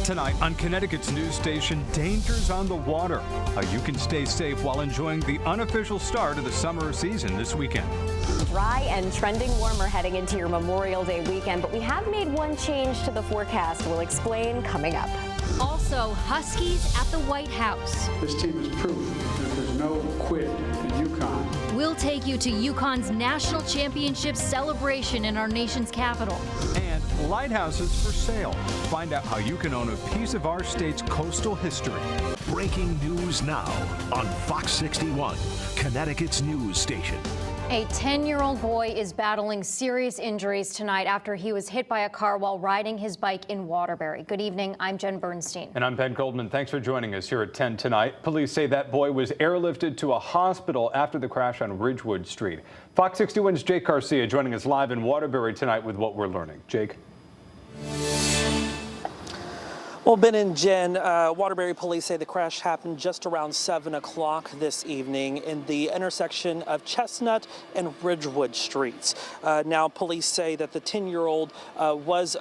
Tonight on Connecticut's news station, dangers on the water. How you can stay safe while enjoying the unofficial start of the summer season this weekend. Dry and trending warmer heading into your Memorial Day weekend, but we have made one change to the forecast. We'll explain coming up. Also, Huskies at the White House. This team is proof that there's no quit in UConn. We'll take you to UConn's national championship celebration in our nation's capital. And lighthouses for sale. Find out how you can own a piece of our state's coastal history. Breaking news now on Fox 61, Connecticut's news station. A 10-year-old boy is battling serious injuries tonight after he was hit by a car while riding his bike in Waterbury. Good evening. I'm Jen Bernstein. And I'm Ben Goldman. Thanks for joining us here at 10 tonight. Police say that boy was airlifted to a hospital after the crash on Ridgewood Street. Fox 61's Jake Garcia joining us live in Waterbury tonight with what we're learning. Jake. Well, Ben and Jen, Waterbury police say the crash happened just around 7 o'clock this evening in the intersection of Chestnut and Ridgewood Streets. Now, police say that the 10-year-old was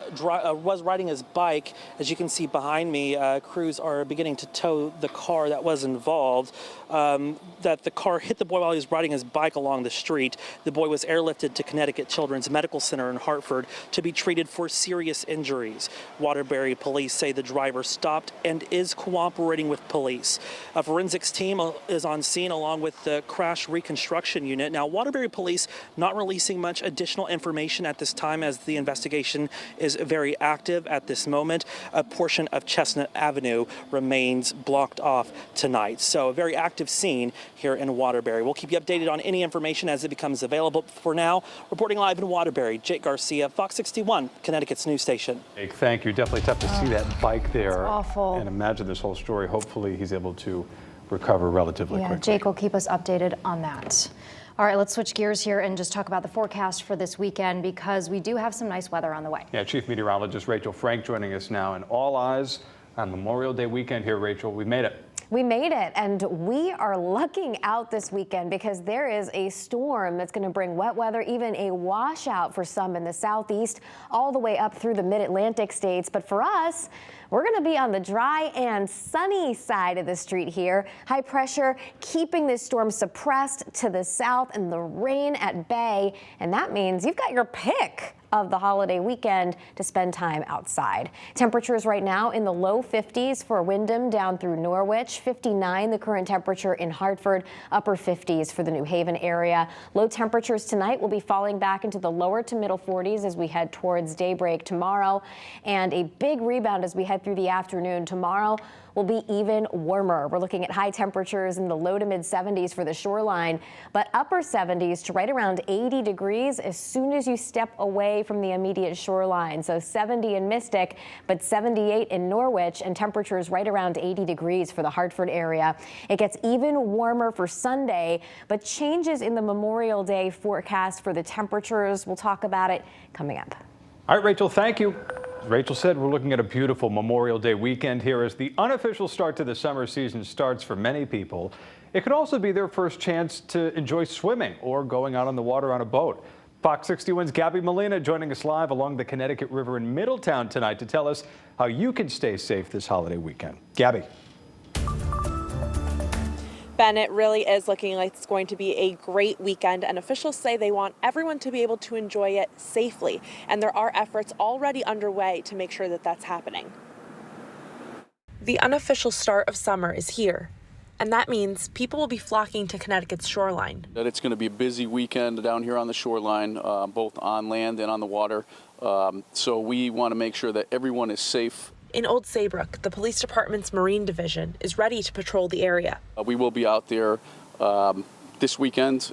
riding his bike. As you can see behind me, crews are beginning to tow the car that was involved. That the car hit the boy while he was riding his bike along the street. The boy was airlifted to Connecticut Children's Medical Center in Hartford to be treated for serious injuries. Waterbury police say the driver stopped and is cooperating with police. A forensics team is on scene along with the crash reconstruction unit. Now, Waterbury police not releasing much additional information at this time as the investigation is very active at this moment. A portion of Chestnut Avenue remains blocked off tonight. So a very active scene here in Waterbury. We'll keep you updated on any information as it becomes available. For now, reporting live in Waterbury, Jake Garcia, Fox 61, Connecticut's news station. Jake, thank you. Definitely tough to see that bike there. It's awful. And imagine this whole story. Hopefully he's able to recover relatively quickly. Jake will keep us updated on that. All right, let's switch gears here and just talk about the forecast for this weekend because we do have some nice weather on the way. Yeah, Chief Meteorologist Rachel Frank joining us now, and all eyes on Memorial Day weekend here, Rachel. We made it. We made it, and we are lucking out this weekend because there is a storm that's going to bring wet weather, even a washout for some in the southeast, all the way up through the mid-Atlantic states. But for us, we're going to be on the dry and sunny side of the street here. High pressure keeping this storm suppressed to the south and the rain at bay, and that means you've got your pick of the holiday weekend to spend time outside. Temperatures right now in the low 50s for Windham down through Norwich, 59 the current temperature in Hartford, upper 50s for the New Haven area. Low temperatures tonight will be falling back into the lower to middle 40s as we head towards daybreak tomorrow, and a big rebound as we head through the afternoon. Tomorrow will be even warmer. We're looking at high temperatures in the low to mid 70s for the shoreline, but upper 70s to right around 80 degrees as soon as you step away from the immediate shoreline. So 70 in Mystic, but 78 in Norwich, and temperatures right around 80 degrees for the Hartford area. It gets even warmer for Sunday, but changes in the Memorial Day forecast for the temperatures. We'll talk about it coming up. All right, Rachel, thank you. As Rachel said, we're looking at a beautiful Memorial Day weekend here as the unofficial start to the summer season starts for many people. It could also be their first chance to enjoy swimming or going out on the water on a boat. Fox 61's Gabby Molina joining us live along the Connecticut River in Middletown tonight to tell us how you can stay safe this holiday weekend. Gabby. Ben, it really is looking like it's going to be a great weekend, and officials say they want everyone to be able to enjoy it safely, and there are efforts already underway to make sure that that's happening. The unofficial start of summer is here, and that means people will be flocking to Connecticut's shoreline. It's going to be a busy weekend down here on the shoreline, both on land and on the water, so we want to make sure that everyone is safe. In Old Saybrook, the police department's Marine Division is ready to patrol the area. We will be out there this weekend,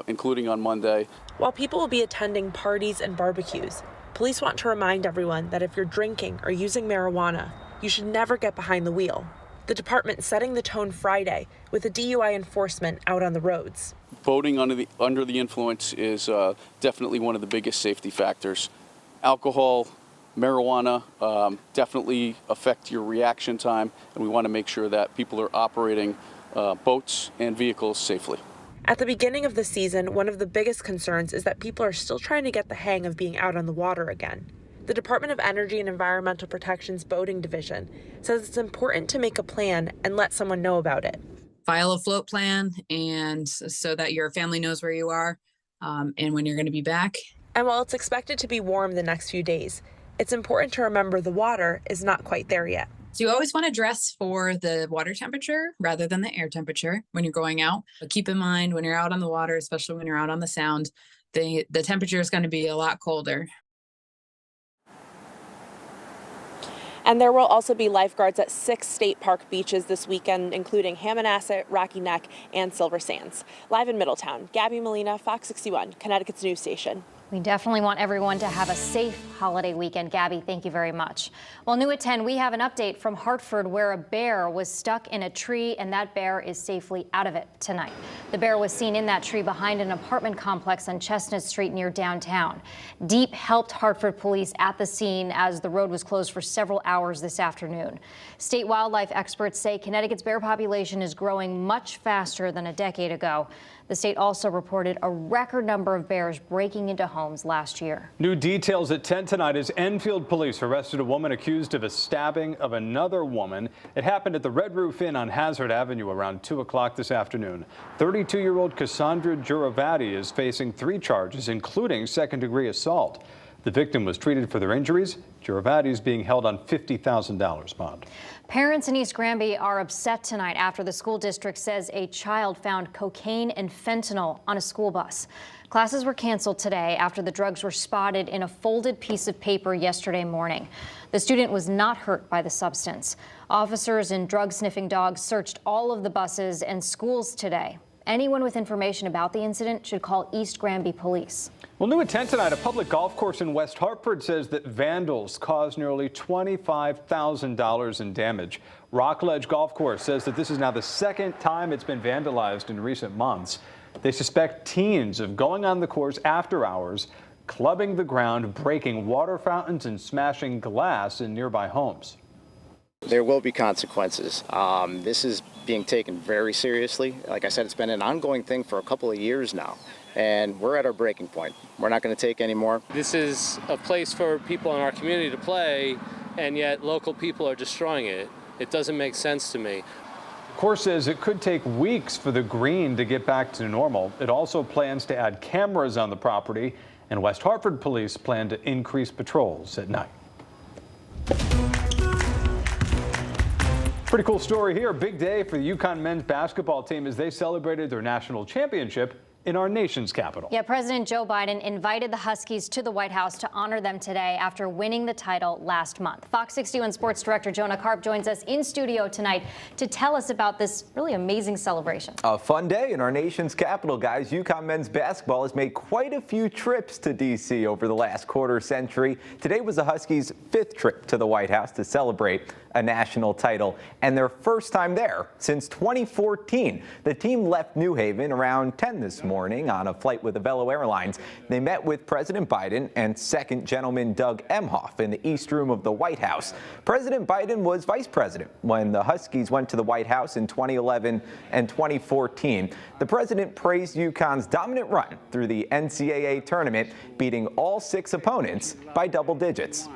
including on Monday. While people will be attending parties and barbecues, police want to remind everyone that if you're drinking or using marijuana, you should never get behind the wheel. The department setting the tone Friday with a DUI enforcement out on the roads. Boating under the influence is definitely one of the biggest safety factors. Alcohol, marijuana definitely affect your reaction time, and we want to make sure that people are operating boats and vehicles safely. At the beginning of the season, one of the biggest concerns is that people are still trying to get the hang of being out on the water again. The Department of Energy and Environmental Protection's Boating Division says it's important to make a plan and let someone know about it. File a float plan, and so that your family knows where you are and when you're going to be back. And while it's expected to be warm the next few days, it's important to remember the water is not quite there yet. So you always want to dress for the water temperature rather than the air temperature when you're going out. But keep in mind when you're out on the water, especially when you're out on the Sound, the temperature is going to be a lot colder. And there will also be lifeguards at 6 state park beaches this weekend, including Hammonasset, Rocky Neck, and Silver Sands. Live in Middletown, Gabby Molina, Fox 61, Connecticut's news station. We definitely want everyone to have a safe holiday weekend. Gabby, thank you very much. Well, new at 10, we have an update from Hartford where a bear was stuck in a tree and that bear is safely out of it tonight. The bear was seen in that tree behind an apartment complex on Chestnut Street near downtown. Deep helped Hartford police at the scene as the road was closed for several hours this afternoon. State wildlife experts say Connecticut's bear population is growing much faster than a decade ago. The state also reported a record number of bears breaking into homes last year. New details at 10 tonight as Enfield police arrested a woman accused of a stabbing of another woman. It happened at the Red Roof Inn on Hazard Avenue around 2 o'clock this afternoon. 32-year-old Cassandra Giuravati is facing 3 charges, including second-degree assault. The victim was treated for their injuries. Giuravati is being held on $50,000 bond. Parents in East Granby are upset tonight after the school district says a child found cocaine and fentanyl on a school bus. Classes were canceled today after the drugs were spotted in a folded piece of paper yesterday morning. The student was not hurt by the substance. Officers and drug-sniffing dogs searched all of the buses and schools today. Anyone with information about the incident should call East Granby Police. Well, new at 10 tonight, a public golf course in West Hartford says that vandals caused nearly $25,000 in damage. Rockledge Golf Course says that this is now the second time it's been vandalized in recent months. They suspect teens of going on the course after hours, clubbing the ground, breaking water fountains, and smashing glass in nearby homes. There will be consequences. This is being taken very seriously. Like I said, it's been an ongoing thing for a couple of years now, and we're at our breaking point. We're not going to take any more. This is a place for people in our community to play, and yet local people are destroying it. It doesn't make sense to me. The course says it could take weeks for the green to get back to normal. It also plans to add cameras on the property, and West Hartford police plan to increase patrols at night. Pretty cool story here. Big day for the UConn men's basketball team as they celebrated their national championship in our nation's capital. Yeah, President Joe Biden invited the Huskies to the White House to honor them today after winning the title last month. Fox 61 Sports Director Jonah Karp joins us in studio tonight to tell us about this really amazing celebration. A fun day in our nation's capital, guys. UConn men's basketball has made quite a few trips to D.C. over the last quarter century. Today was the Huskies' 5th trip to the White House to celebrate a national title, and their first time there since 2014. The team left New Haven around 10 this morning on a flight with Avelo Airlines. They met with President Biden and Second Gentleman Doug Emhoff in the East Room of the White House. President Biden was vice president when the Huskies went to the White House in 2011 and 2014. The president praised UConn's dominant run through the NCAA tournament, beating all 6 opponents by double digits.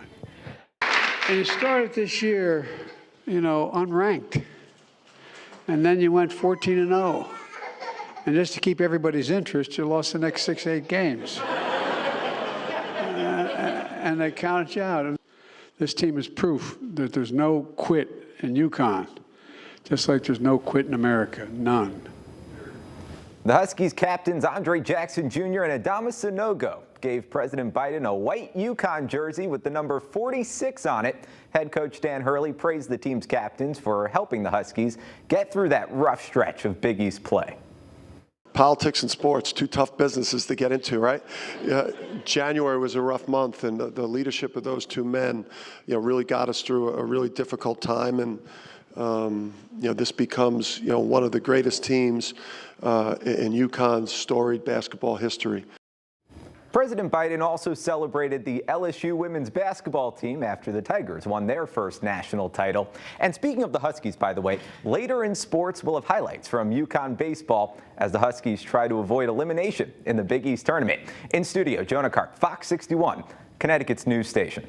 And you started this year, unranked. And then you went 14-0. And just to keep everybody's interest, you lost the next 6-8 games. And they counted you out. This team is proof that there's no quit in UConn, just like there's no quit in America, none. The Huskies captains Andre Jackson Jr. and Adama Sanogo gave President Biden a white UConn jersey with the number 46 on it. Head coach Dan Hurley praised the team's captains for helping the Huskies get through that rough stretch of Big East play. Politics and sports, 2 tough businesses to get into, right? January was a rough month, and the leadership of those 2 men, really got us through a really difficult time. And this becomes, one of the greatest teams in UConn's storied basketball history. President Biden also celebrated the LSU women's basketball team after the Tigers won their first national title. And speaking of the Huskies, by the way, later in sports we'll have highlights from UConn baseball as the Huskies try to avoid elimination in the Big East tournament. In studio, Jonah Karp, Fox 61, Connecticut's news station.